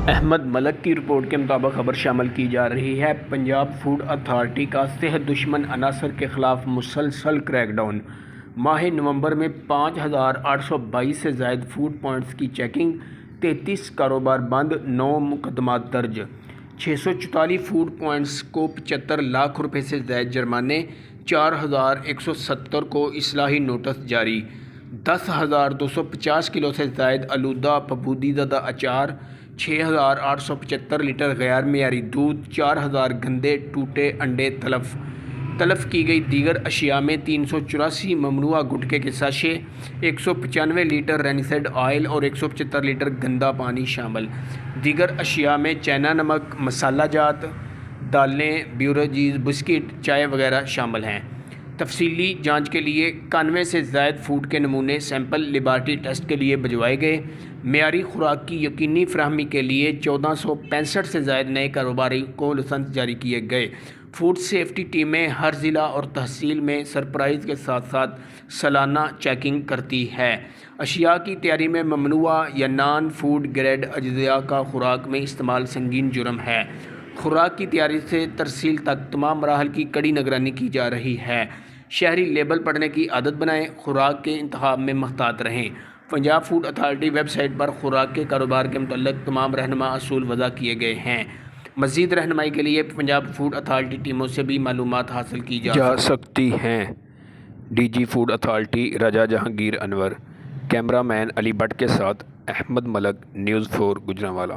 احمد ملک کی رپورٹ کے مطابق خبر شامل کی جا رہی ہے۔ پنجاب فوڈ اتھارٹی کا صحت دشمن عناصر کے خلاف مسلسل کریک ڈاؤن۔ ماہ نومبر میں 5,822 سے زائد فوڈ پوائنٹس کی چیکنگ، 33 کاروبار بند، 9 مقدمات درج۔ 644 فوڈ پوائنٹس کو 75 لاکھ روپے سے زائد جرمانے، 4,170 کو اصلاحی نوٹس جاری۔ 10,250 کلو سے زائد آلودہ پپودی زدہ اچار، 6,875 لیٹر غیر معیاری دودھ، 4,000 گندے ٹوٹے انڈے تلف کی گئی۔ دیگر اشیاء میں 384 ممنوعہ گٹکے کے ساشے، 195 لیٹر رینیسیڈ آئل اور 175 لیٹر گندا پانی شامل۔ دیگر اشیاء میں چائنا نمک، مسالہ جات، دالیں، بیوریجز، بسکٹ، چائے وغیرہ شامل ہیں۔ تفصیلی جانچ کے لیے 91 سے زائد فوڈ کے نمونے سیمپل لیبارٹری ٹیسٹ کے لیے بھجوائے گئے۔ معیاری خوراک کی یقینی فراہمی کے لیے 1465 سے زائد نئے کاروباری کو لائسنس جاری کیے گئے۔ فوڈ سیفٹی ٹیمیں ہر ضلع اور تحصیل میں سرپرائز کے ساتھ ساتھ سالانہ چیکنگ کرتی ہے۔ اشیاء کی تیاری میں ممنوعہ یا نان فوڈ گریڈ اجزاء کا خوراک میں استعمال سنگین جرم ہے۔ خوراک کی تیاری سے ترسیل تک تمام مراحل کی کڑی نگرانی کی جا رہی ہے۔ شہری لیبل پڑھنے کی عادت بنائیں، خوراک کے انتخاب میں محتاط رہیں۔ Punjab food authority web site پر خوراک کے کاروبار کے متعلق تمام رہنما اصول وضع کیے گئے ہیں۔ مزید رہنمائی کے لیے پنجاب فوڈ اتھارٹی ٹیموں سے بھی معلومات حاصل کی جا سکتی ہیں۔ D G food authority Raja Jahangir Anwar, camera man Ali Butt کے ساتھ احمد ملک، نیوز 4 گوجرانوالہ۔